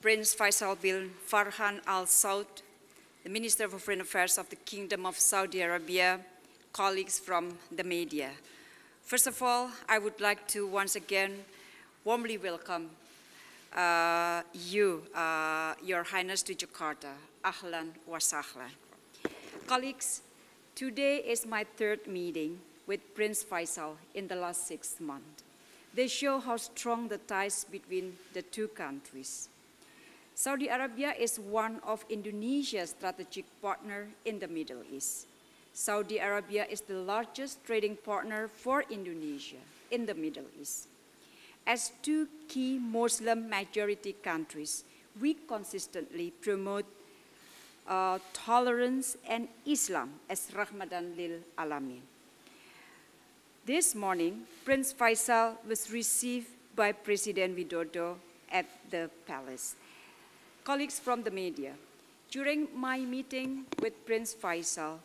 Prince Faisal bin Farhan Al Saud, the Minister for Foreign Affairs of the Kingdom of Saudi Arabia, colleagues from the media. First of all, I would like to once again warmly welcome Your Highness to Jakarta. Ahlan wa sahlan. Colleagues, today is my third meeting with Prince Faisal in the last 6 months. They show how strong the ties between the two countries. Saudi Arabia is one of Indonesia's strategic partners in the Middle East. Saudi Arabia is the largest trading partner for Indonesia in the Middle East. As two key Muslim-majority countries, we consistently promote tolerance and Islam as Rahmatan lil Alamin. This morning, Prince Faisal was received by President Widodo at the palace. Colleagues from the media, during my meeting with Prince Faisal,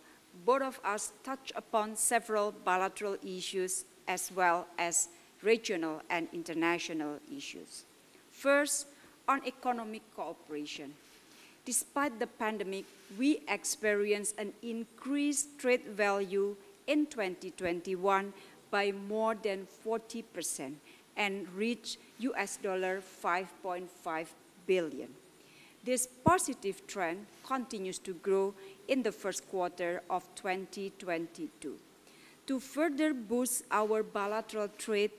both of us touched upon several bilateral issues as well as regional and international issues. First, on economic cooperation. Despite the pandemic, we experienced an increased trade value in 2021 by more than 40% and reached $5.5 billion. This positive trend continues to grow in the first quarter of 2022. To further boost our bilateral trade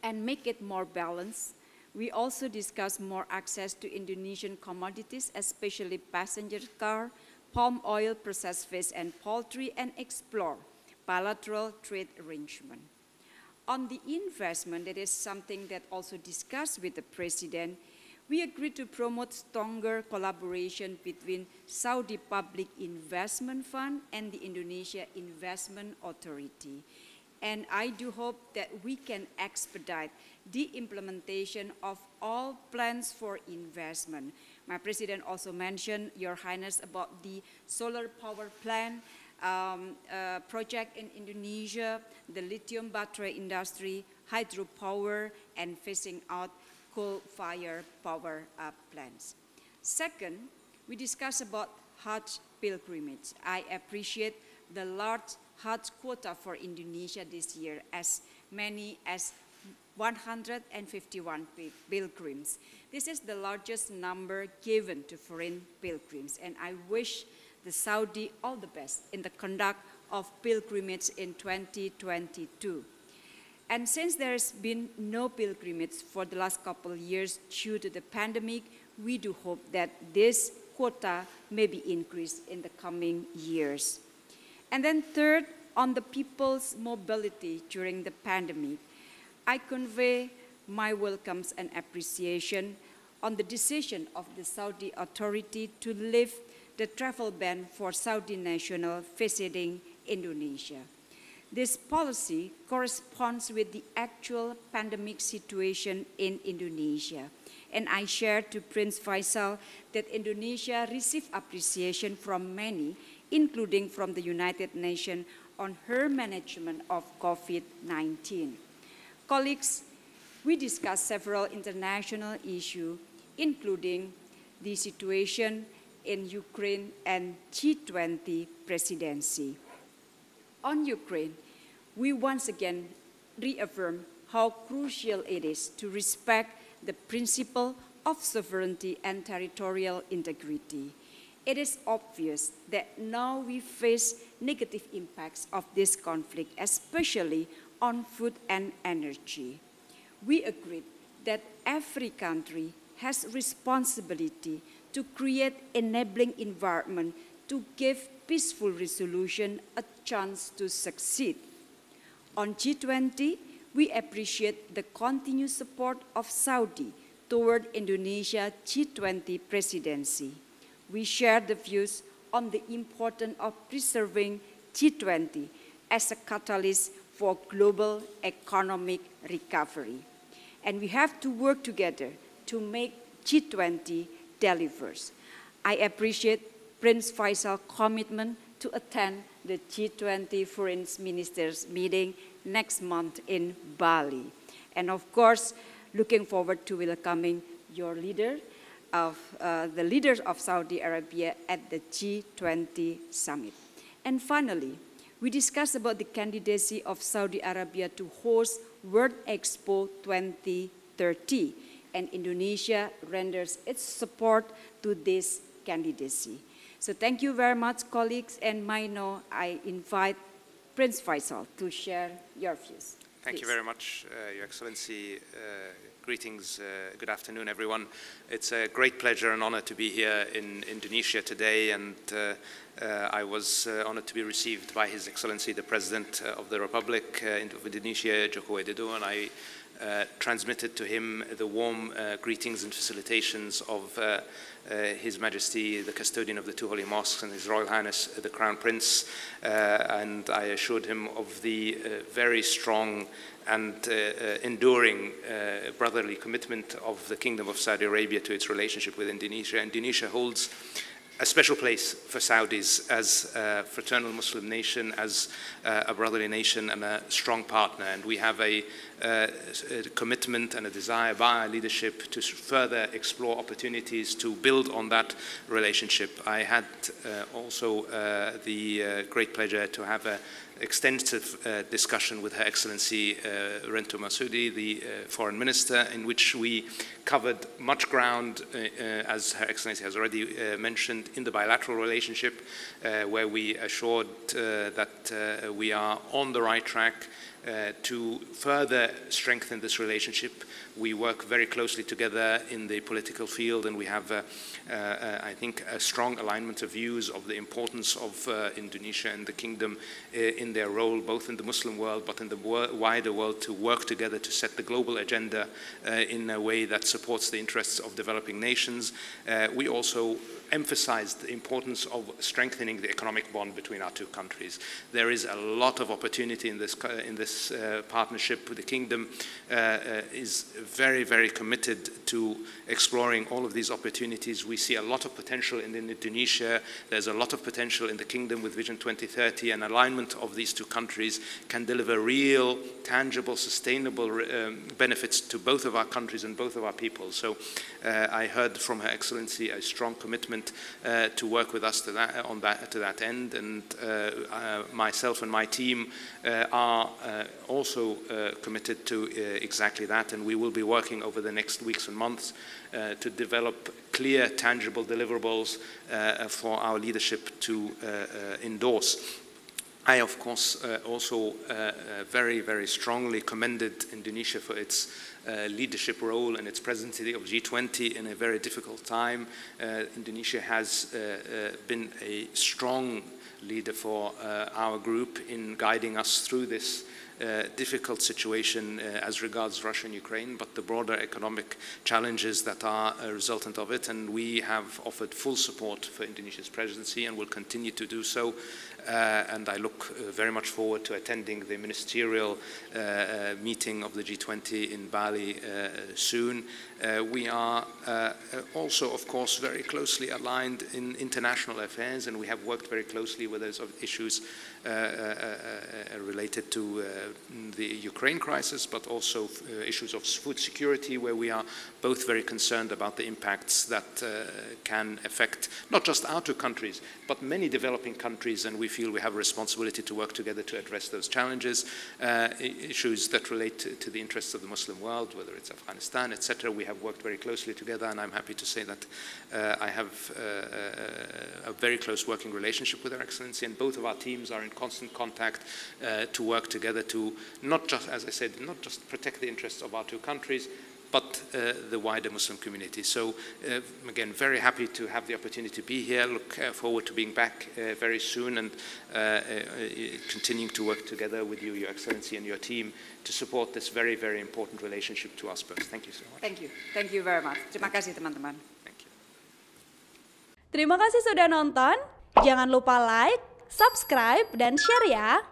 and make it more balanced, we also discussed more access to Indonesian commodities, especially passenger car, palm oil, processed fish, and poultry, and explore bilateral trade arrangement. On the investment, that is something that also discussed with the President. We agreed to promote stronger collaboration between Saudi Public Investment Fund and the Indonesia Investment Authority. And I do hope that we can expedite the implementation of all plans for investment. My President also mentioned, Your Highness, about the solar power plant project in Indonesia, the lithium battery industry, hydropower, and phasing out coal-fired power plants. Second, we discussed about Hajj pilgrimage. I appreciate the large Hajj quota for Indonesia this year, as many as 151 pilgrims. This is the largest number given to foreign pilgrims, and I wish the Saudi all the best in the conduct of pilgrimage in 2022. And since there has been no pilgrimage for the last couple of years due to the pandemic, we do hope that this quota may be increased in the coming years. And then third, on the people's mobility during the pandemic, I convey my welcomes and appreciation on the decision of the Saudi authority to lift the travel ban for Saudi nationals visiting Indonesia. This policy corresponds with the actual pandemic situation in Indonesia. And I shared to Prince Faisal that Indonesia received appreciation from many, including from the United Nations, on her management of COVID-19. Colleagues, we discussed several international issues, including the situation in Ukraine and G20 presidency. On Ukraine, we once again reaffirm how crucial it is to respect the principle of sovereignty and territorial integrity. It is obvious that now we face negative impacts of this conflict, especially on food and energy. We agreed that every country has responsibility to create enabling environment to give peaceful resolution a chance to succeed. On G20, we appreciate the continued support of Saudi toward Indonesia G20 presidency. We share the views on the importance of preserving G20 as a catalyst for global economic recovery. And we have to work together to make G20 delivers. I appreciate Prince Faisal's commitment to attend the G20 Foreign Ministers meeting next month in Bali. And of course, looking forward to welcoming your leader, of the leaders of Saudi Arabia at the G20 summit. And finally, we discussed about the candidacy of Saudi Arabia to host World Expo 2030, and Indonesia renders its support to this candidacy. So thank you very much, colleagues, and Maino, I invite Prince Faisal to share your views. Thank you very much, Your Excellency. Greetings, good afternoon, everyone. It's a great pleasure and honor to be here in Indonesia today, and I was honored to be received by His Excellency, the President of the Republic of Indonesia, Joko Widodo, and I transmitted to him the warm greetings and felicitations of His Majesty, the Custodian of the Two Holy Mosques, and His Royal Highness, the Crown Prince, and I assured him of the very strong and enduring brotherly commitment of the Kingdom of Saudi Arabia to its relationship with Indonesia. Indonesia holds a special place for Saudis as a fraternal Muslim nation, as a brotherly nation and a strong partner. And we have a commitment and a desire by our leadership to further explore opportunities to build on that relationship. I had also the great pleasure to have an extensive discussion with Her Excellency Retno Marsudi, the Foreign Minister, in which we covered much ground, as Her Excellency has already mentioned, in the bilateral relationship, where we assured that we are on the right track to further strengthen this relationship. We work very closely together in the political field, and we have, I think, a strong alignment of views of the importance of Indonesia and the Kingdom in their role, both in the Muslim world, but in the wider world, to work together to set the global agenda in a way that supports the interests of developing nations. We also emphasized the importance of strengthening the economic bond between our two countries. There is a lot of opportunity in this partnership. The Kingdom is very, very committed to exploring all of these opportunities. We see a lot of potential in Indonesia. There's a lot of potential in the Kingdom with Vision 2030, and alignment of these two countries can deliver real, tangible, sustainable benefits to both of our countries and both of our people. So I heard from Her Excellency a strong commitment to work with us to that end, and myself and my team are also committed to exactly that, and we will be working over the next weeks and months to develop clear, tangible deliverables for our leadership to endorse. I, of course, also very, very strongly commended Indonesia for its leadership role and its presidency of G20 in a very difficult time. Indonesia has been a strong leader for our group in guiding us through this difficult situation as regards Russia and Ukraine, but the broader economic challenges that are a resultant of it. And we have offered full support for Indonesia's presidency and will continue to do so. And I look very much forward to attending the ministerial meeting of the G20 in Bali soon. We are also, of course, very closely aligned in international affairs, and we have worked very closely with those issues related to the Ukraine crisis, but also issues of food security, where we are both very concerned about the impacts that can affect not just our two countries, but many developing countries, and we feel we have a responsibility to work together to address those challenges, issues that relate to the interests of the Muslim world, whether it's Afghanistan, etc. We have worked very closely together, and I'm happy to say that I have a very close working relationship with Her Excellency, and both of our teams are in constant contact to work together to not just, as I said, not just protect the interests of our two countries, but the wider Muslim community. So again, very happy to have the opportunity to be here. Look forward to being back very soon and continuing to work together with you, Your Excellency, and your team to support this very, very important relationship to us both. Thank you so much. Thank you. Thank you very much. Terima kasih, teman-teman. Thank you. Terima kasih sudah nonton. Jangan lupa like, subscribe, dan share ya.